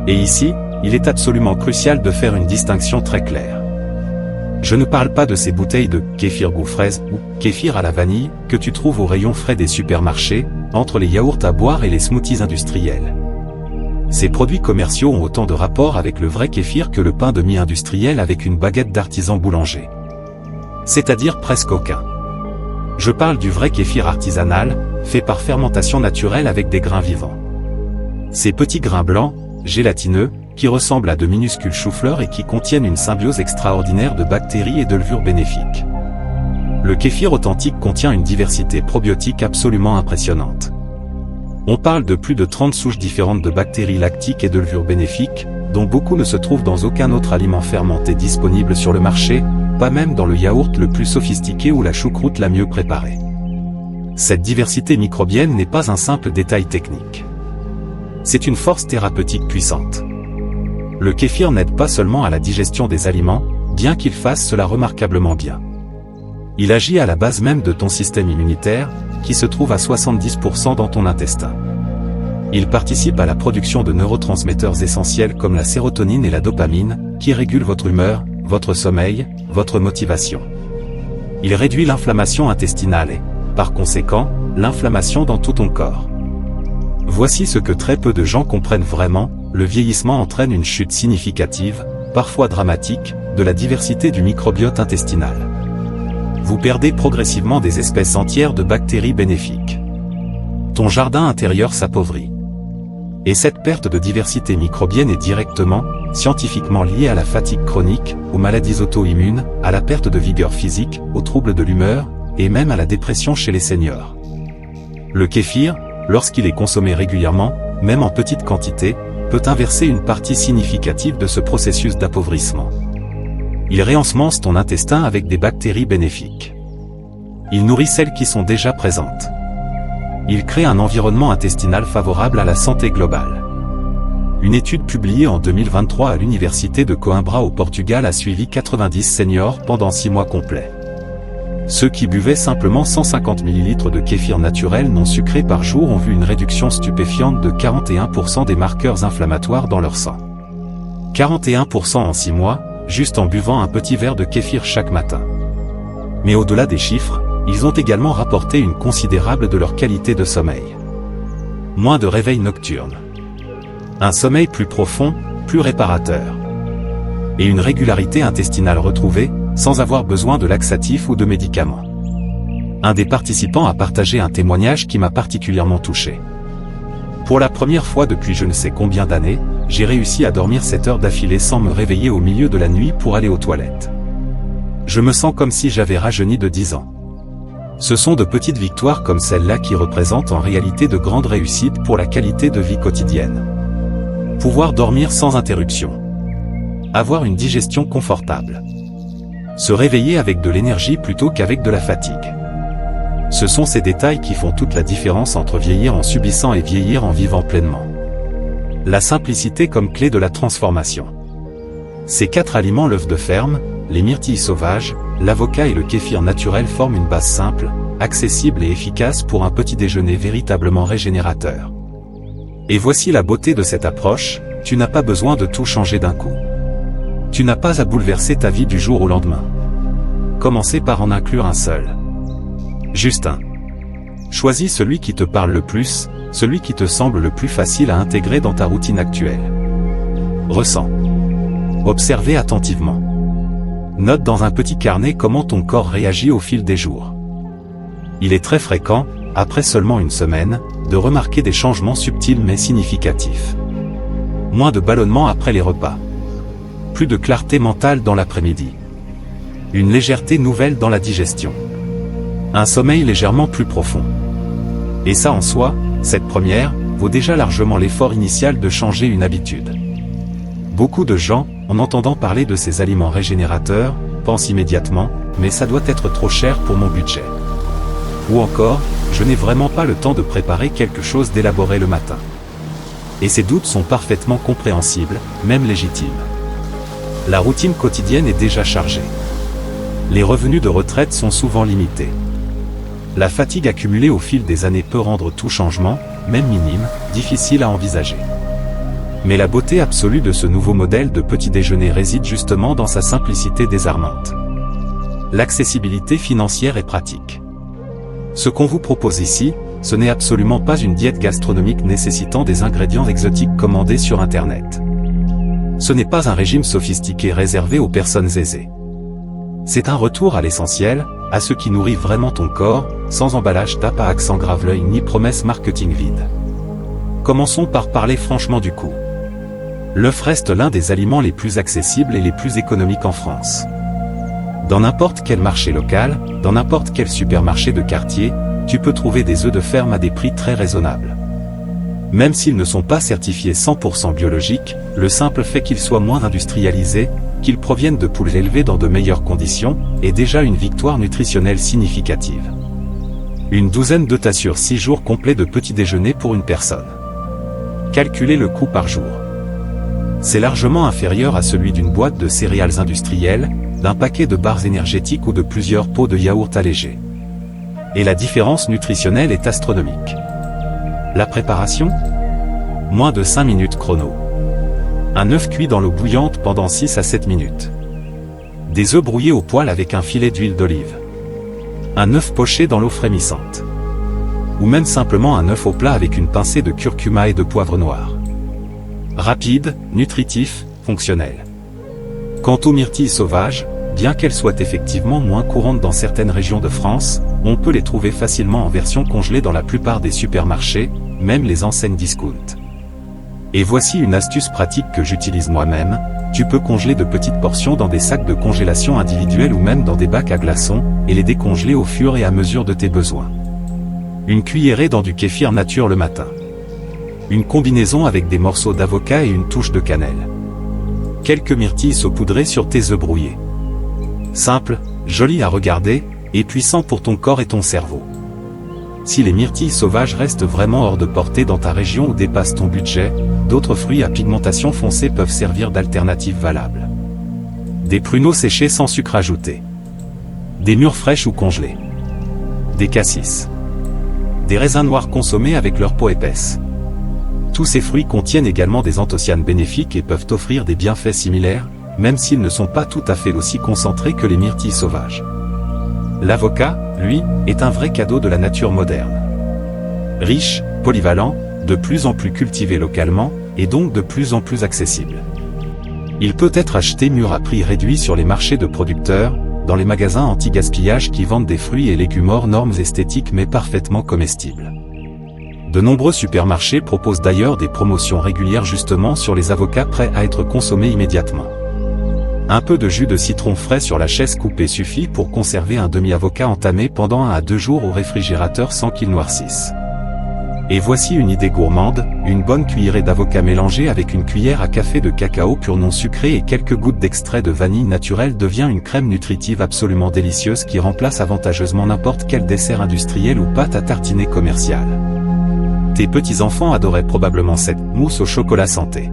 Et ici, il est absolument crucial de faire une distinction très claire. Je ne parle pas de ces bouteilles de kéfir goût fraise ou kéfir à la vanille que tu trouves au rayon frais des supermarchés, entre les yaourts à boire et les smoothies industriels. Ces produits commerciaux ont autant de rapport avec le vrai kéfir que le pain de mie industriel avec une baguette d'artisan boulanger. C'est-à-dire presque aucun. Je parle du vrai kéfir artisanal, fait par fermentation naturelle avec des grains vivants. Ces petits grains blancs, gélatineux, qui ressemblent à de minuscules choux-fleurs et qui contiennent une symbiose extraordinaire de bactéries et de levures bénéfiques. Le kéfir authentique contient une diversité probiotique absolument impressionnante. On parle de plus de 30 souches différentes de bactéries lactiques et de levures bénéfiques, dont beaucoup ne se trouvent dans aucun autre aliment fermenté disponible sur le marché, pas même dans le yaourt le plus sophistiqué ou la choucroute la mieux préparée. Cette diversité microbienne n'est pas un simple détail technique. C'est une force thérapeutique puissante. Le kéfir n'aide pas seulement à la digestion des aliments, bien qu'il fasse cela remarquablement bien. Il agit à la base même de ton système immunitaire, qui se trouve à 70% dans ton intestin. Il participe à la production de neurotransmetteurs essentiels comme la sérotonine et la dopamine, qui régulent votre humeur, votre sommeil, votre motivation. Il réduit l'inflammation intestinale et, par conséquent, l'inflammation dans tout ton corps. Voici ce que très peu de gens comprennent vraiment, le vieillissement entraîne une chute significative, parfois dramatique, de la diversité du microbiote intestinal. Vous perdez progressivement des espèces entières de bactéries bénéfiques. Ton jardin intérieur s'appauvrit. Et cette perte de diversité microbienne est directement, scientifiquement liée à la fatigue chronique, aux maladies auto-immunes, à la perte de vigueur physique, aux troubles de l'humeur, et même à la dépression chez les seniors. Le kéfir, lorsqu'il est consommé régulièrement, même en petite quantité, peut inverser une partie significative de ce processus d'appauvrissement. Il réensemence ton intestin avec des bactéries bénéfiques. Il nourrit celles qui sont déjà présentes. Il crée un environnement intestinal favorable à la santé globale. Une étude publiée en 2023 à l'université de Coimbra au Portugal a suivi 90 seniors pendant 6 mois complets. Ceux qui buvaient simplement 150 ml de kéfir naturel non sucré par jour ont vu une réduction stupéfiante de 41% des marqueurs inflammatoires dans leur sang. 41% en 6 mois, juste en buvant un petit verre de kéfir chaque matin. Mais au-delà des chiffres, ils ont également rapporté une considérable de leur qualité de sommeil. Moins de réveils nocturnes. Un sommeil plus profond, plus réparateur. Et une régularité intestinale retrouvée, sans avoir besoin de laxatifs ou de médicaments. Un des participants a partagé un témoignage qui m'a particulièrement touché. Pour la première fois depuis je ne sais combien d'années, j'ai réussi à dormir 7 heures d'affilée sans me réveiller au milieu de la nuit pour aller aux toilettes. Je me sens comme si j'avais rajeuni de 10 ans. Ce sont de petites victoires comme celle-là qui représentent en réalité de grandes réussites pour la qualité de vie quotidienne. Pouvoir dormir sans interruption. Avoir une digestion confortable. Se réveiller avec de l'énergie plutôt qu'avec de la fatigue. Ce sont ces détails qui font toute la différence entre vieillir en subissant et vieillir en vivant pleinement. La simplicité comme clé de la transformation. Ces 4 aliments, l'œuf de ferme, les myrtilles sauvages, l'avocat et le kéfir naturel forment une base simple, accessible et efficace pour un petit déjeuner véritablement régénérateur. Et voici la beauté de cette approche, tu n'as pas besoin de tout changer d'un coup. Tu n'as pas à bouleverser ta vie du jour au lendemain. Commencez par en inclure un seul. Juste un. Choisis celui qui te parle le plus, celui qui te semble le plus facile à intégrer dans ta routine actuelle. Ressens. Observez attentivement. Note dans un petit carnet comment ton corps réagit au fil des jours. Il est très fréquent, après seulement une semaine, de remarquer des changements subtils mais significatifs. Moins de ballonnement après les repas. Plus de clarté mentale dans l'après-midi. Une légèreté nouvelle dans la digestion. Un sommeil légèrement plus profond. Et ça en soi, cette première, vaut déjà largement l'effort initial de changer une habitude. Beaucoup de gens, en entendant parler de ces aliments régénérateurs, pensent immédiatement « mais ça doit être trop cher pour mon budget ». Ou encore « je n'ai vraiment pas le temps de préparer quelque chose d'élaboré le matin ». Et ces doutes sont parfaitement compréhensibles, même légitimes. La routine quotidienne est déjà chargée. Les revenus de retraite sont souvent limités. La fatigue accumulée au fil des années peut rendre tout changement, même minime, difficile à envisager. Mais la beauté absolue de ce nouveau modèle de petit déjeuner réside justement dans sa simplicité désarmante. L'accessibilité financière est pratique. Ce qu'on vous propose ici, ce n'est absolument pas une diète gastronomique nécessitant des ingrédients exotiques commandés sur Internet. Ce n'est pas un régime sophistiqué réservé aux personnes aisées. C'est un retour à l'essentiel, à ce qui nourrit vraiment ton corps, sans emballage tape à accent grave-l'œil ni promesse marketing vide. Commençons par parler franchement du coût. L'œuf reste l'un des aliments les plus accessibles et les plus économiques en France. Dans n'importe quel marché local, dans n'importe quel supermarché de quartier, tu peux trouver des œufs de ferme à des prix très raisonnables. Même s'ils ne sont pas certifiés 100% biologiques, le simple fait qu'ils soient moins industrialisés, qu'ils proviennent de poules élevées dans de meilleures conditions, est déjà une victoire nutritionnelle significative. Une douzaine de tas sur 6 jours complets de petit déjeuner pour une personne. Calculez le coût par jour. C'est largement inférieur à celui d'une boîte de céréales industrielles, d'un paquet de barres énergétiques ou de plusieurs pots de yaourt allégés. Et la différence nutritionnelle est astronomique. La préparation ? Moins de 5 minutes chrono. Un œuf cuit dans l'eau bouillante pendant 6 à 7 minutes. Des œufs brouillés au poêle avec un filet d'huile d'olive. Un œuf poché dans l'eau frémissante. Ou même simplement un œuf au plat avec une pincée de curcuma et de poivre noir. Rapide, nutritif, fonctionnel. Quant aux myrtilles sauvages, bien qu'elles soient effectivement moins courantes dans certaines régions de France, on peut les trouver facilement en version congelée dans la plupart des supermarchés, même les enseignes discount. Et voici une astuce pratique que j'utilise moi-même, tu peux congeler de petites portions dans des sacs de congélation individuels ou même dans des bacs à glaçons, et les décongeler au fur et à mesure de tes besoins. Une cuillerée dans du kéfir nature le matin. Une combinaison avec des morceaux d'avocat et une touche de cannelle. Quelques myrtilles saupoudrées sur tes œufs brouillés. Simple, joli à regarder, et puissant pour ton corps et ton cerveau. Si les myrtilles sauvages restent vraiment hors de portée dans ta région ou dépassent ton budget, d'autres fruits à pigmentation foncée peuvent servir d'alternative valable. Des pruneaux séchés sans sucre ajouté. Des mûres fraîches ou congelées. Des cassis. Des raisins noirs consommés avec leur peau épaisse. Tous ces fruits contiennent également des anthocyanes bénéfiques et peuvent offrir des bienfaits similaires, même s'ils ne sont pas tout à fait aussi concentrés que les myrtilles sauvages. L'avocat, lui, est un vrai cadeau de la nature moderne. Riche, polyvalent, de plus en plus cultivé localement, et donc de plus en plus accessible. Il peut être acheté mûr à prix réduit sur les marchés de producteurs, dans les magasins anti-gaspillage qui vendent des fruits et légumes hors normes esthétiques mais parfaitement comestibles. De nombreux supermarchés proposent d'ailleurs des promotions régulières justement sur les avocats prêts à être consommés immédiatement. Un peu de jus de citron frais sur la chaise coupée suffit pour conserver un demi-avocat entamé pendant 1 à 2 jours au réfrigérateur sans qu'il noircisse. Et voici une idée gourmande, une bonne cuillerée d'avocat mélangée avec une cuillère à café de cacao pur non sucré et quelques gouttes d'extrait de vanille naturel devient une crème nutritive absolument délicieuse qui remplace avantageusement n'importe quel dessert industriel ou pâte à tartiner commerciale. Tes petits-enfants adoraient probablement cette mousse au chocolat santé.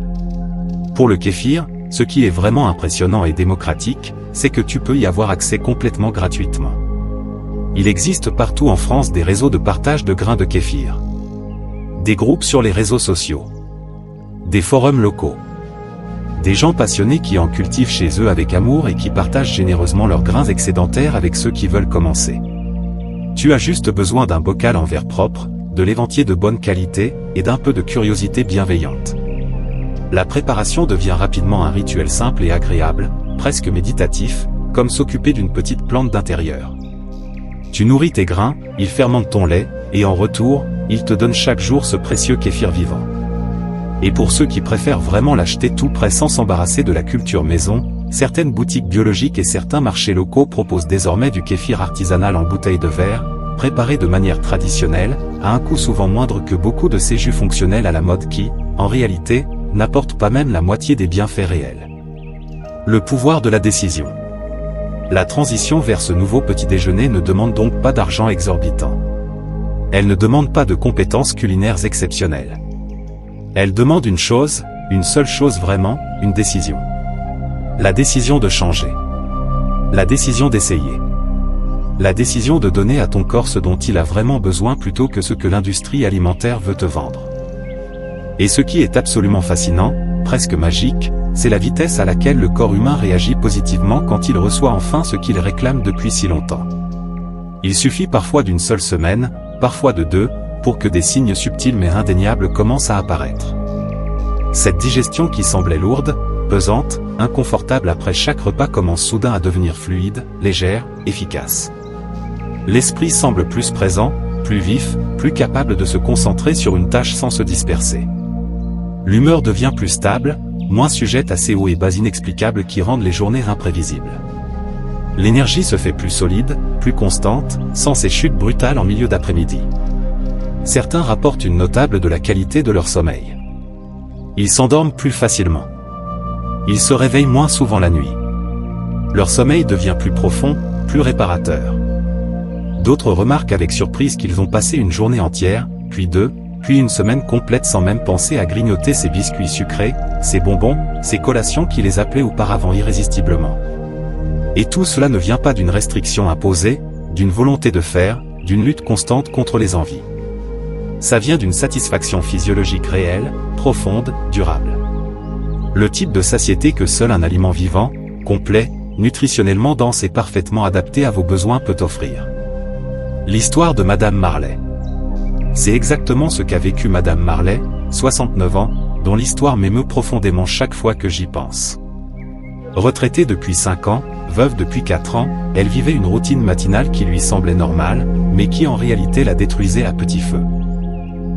Pour le kéfir, ce qui est vraiment impressionnant et démocratique, c'est que tu peux y avoir accès complètement gratuitement. Il existe partout en France des réseaux de partage de grains de kéfir. Des groupes sur les réseaux sociaux. Des forums locaux. Des gens passionnés qui en cultivent chez eux avec amour et qui partagent généreusement leurs grains excédentaires avec ceux qui veulent commencer. Tu as juste besoin d'un bocal en verre propre, de l'éventier de bonne qualité, et d'un peu de curiosité bienveillante. La préparation devient rapidement un rituel simple et agréable, presque méditatif, comme s'occuper d'une petite plante d'intérieur. Tu nourris tes grains, ils fermentent ton lait, et en retour, ils te donnent chaque jour ce précieux kéfir vivant. Et pour ceux qui préfèrent vraiment l'acheter tout prêt sans s'embarrasser de la culture maison, certaines boutiques biologiques et certains marchés locaux proposent désormais du kéfir artisanal en bouteille de verre, préparé de manière traditionnelle, à un coût souvent moindre que beaucoup de ces jus fonctionnels à la mode qui, en réalité, n'apportent pas même la moitié des bienfaits réels. Le pouvoir de la décision. La transition vers ce nouveau petit déjeuner ne demande donc pas d'argent exorbitant. Elle ne demande pas de compétences culinaires exceptionnelles. Elle demande une chose, une seule chose vraiment, une décision. La décision de changer. La décision d'essayer. La décision de donner à ton corps ce dont il a vraiment besoin plutôt que ce que l'industrie alimentaire veut te vendre. Et ce qui est absolument fascinant, presque magique, c'est la vitesse à laquelle le corps humain réagit positivement quand il reçoit enfin ce qu'il réclame depuis si longtemps. Il suffit parfois d'une seule semaine, parfois de 2, pour que des signes subtils mais indéniables commencent à apparaître. Cette digestion qui semblait lourde, pesante, inconfortable après chaque repas commence soudain à devenir fluide, légère, efficace. L'esprit semble plus présent, plus vif, plus capable de se concentrer sur une tâche sans se disperser. L'humeur devient plus stable, moins sujette à ces hauts et bas inexplicables qui rendent les journées imprévisibles. L'énergie se fait plus solide, plus constante, sans ces chutes brutales en milieu d'après-midi. Certains rapportent une notable de la qualité de leur sommeil. Ils s'endorment plus facilement. Ils se réveillent moins souvent la nuit. Leur sommeil devient plus profond, plus réparateur. D'autres remarquent avec surprise qu'ils ont passé une journée entière, puis 2, puis une semaine complète sans même penser à grignoter ces biscuits sucrés, ces bonbons, ces collations qui les appelaient auparavant irrésistiblement. Et tout cela ne vient pas d'une restriction imposée, d'une volonté de faire, d'une lutte constante contre les envies. Ça vient d'une satisfaction physiologique réelle, profonde, durable. Le type de satiété que seul un aliment vivant, complet, nutritionnellement dense et parfaitement adapté à vos besoins peut offrir. L'histoire de Madame Marley. C'est exactement ce qu'a vécu Madame Marley, 69 ans, dont l'histoire m'émeut profondément chaque fois que j'y pense. Retraitée depuis 5 ans, veuve depuis 4 ans, elle vivait une routine matinale qui lui semblait normale, mais qui en réalité la détruisait à petit feu.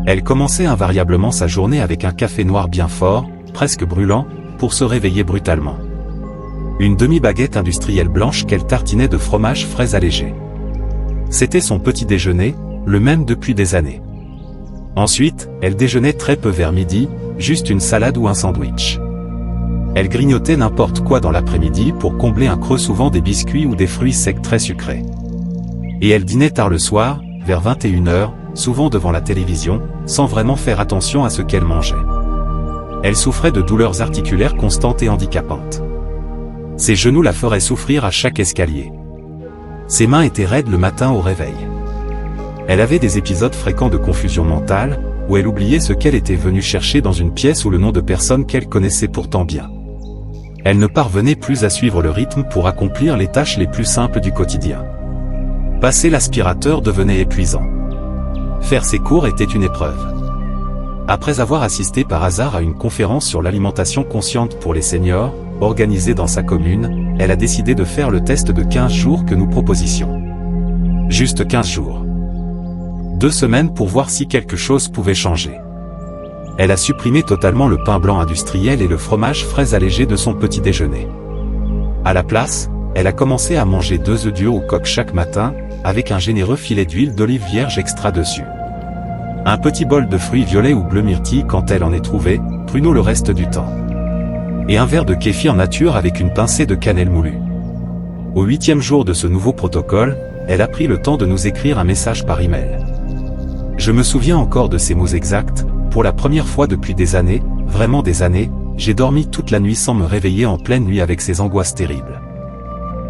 Elle commençait invariablement sa journée avec un café noir bien fort, presque brûlant, pour se réveiller brutalement. Une demi-baguette industrielle blanche qu'elle tartinait de fromage frais allégé. C'était son petit déjeuner, le même depuis des années. Ensuite, elle déjeunait très peu vers midi, juste une salade ou un sandwich. Elle grignotait n'importe quoi dans l'après-midi pour combler un creux, souvent des biscuits ou des fruits secs très sucrés. Et elle dînait tard le soir, vers 21h, souvent devant la télévision, sans vraiment faire attention à ce qu'elle mangeait. Elle souffrait de douleurs articulaires constantes et handicapantes. Ses genoux la feraient souffrir à chaque escalier. Ses mains étaient raides le matin au réveil. Elle avait des épisodes fréquents de confusion mentale, où elle oubliait ce qu'elle était venue chercher dans une pièce ou le nom de personnes qu'elle connaissait pourtant bien. Elle ne parvenait plus à suivre le rythme pour accomplir les tâches les plus simples du quotidien. Passer l'aspirateur devenait épuisant. Faire ses cours était une épreuve. Après avoir assisté par hasard à une conférence sur l'alimentation consciente pour les seniors, organisée dans sa commune, elle a décidé de faire le test de 15 jours que nous proposions. Juste 15 jours. 2 semaines pour voir si quelque chose pouvait changer. Elle a supprimé totalement le pain blanc industriel et le fromage frais allégé de son petit déjeuner. À la place, elle a commencé à manger 2 œufs durs au coq chaque matin, avec un généreux filet d'huile d'olive vierge extra dessus. Un petit bol de fruits violets ou bleu myrtille quand elle en est trouvée, pruneau le reste du temps. Et un verre de kéfir nature avec une pincée de cannelle moulue. Au 8e jour de ce nouveau protocole, elle a pris le temps de nous écrire un message par email. Je me souviens encore de ces mots exacts: pour la première fois depuis des années, vraiment des années, j'ai dormi toute la nuit sans me réveiller en pleine nuit avec ces angoisses terribles.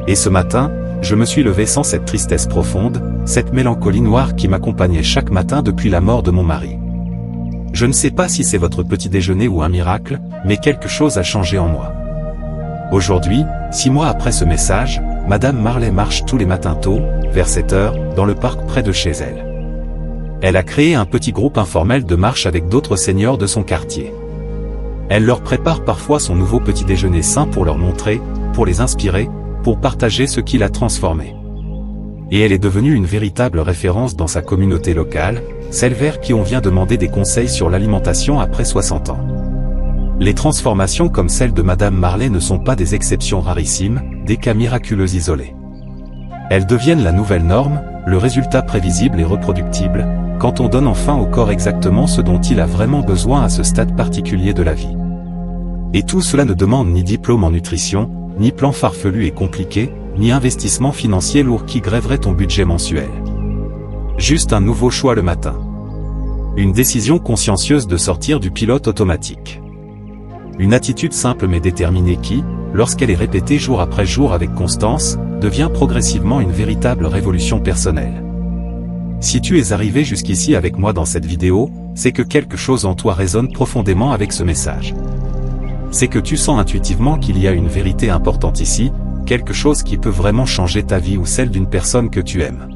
Et ce matin, je me suis levé sans cette tristesse profonde, cette mélancolie noire qui m'accompagnait chaque matin depuis la mort de mon mari. Je ne sais pas si c'est votre petit déjeuner ou un miracle, mais quelque chose a changé en moi. Aujourd'hui, 6 mois après ce message, Madame Marley marche tous les matins tôt, vers 7h, dans le parc près de chez elle. Elle a créé un petit groupe informel de marche avec d'autres seniors de son quartier. Elle leur prépare parfois son nouveau petit déjeuner sain pour leur montrer, pour les inspirer, pour partager ce qui l'a transformée. Et elle est devenue une véritable référence dans sa communauté locale, celle vers qui on vient demander des conseils sur l'alimentation après 60 ans. Les transformations comme celle de Madame Marley ne sont pas des exceptions rarissimes, des cas miraculeux isolés. Elles deviennent la nouvelle norme, le résultat prévisible et reproductible, quand on donne enfin au corps exactement ce dont il a vraiment besoin à ce stade particulier de la vie. Et tout cela ne demande ni diplôme en nutrition, ni plan farfelu et compliqué, ni investissement financier lourd qui grèverait ton budget mensuel. Juste un nouveau choix le matin. Une décision consciencieuse de sortir du pilote automatique. Une attitude simple mais déterminée qui, lorsqu'elle est répétée jour après jour avec constance, devient progressivement une véritable révolution personnelle. Si tu es arrivé jusqu'ici avec moi dans cette vidéo, c'est que quelque chose en toi résonne profondément avec ce message. C'est que tu sens intuitivement qu'il y a une vérité importante ici, quelque chose qui peut vraiment changer ta vie ou celle d'une personne que tu aimes.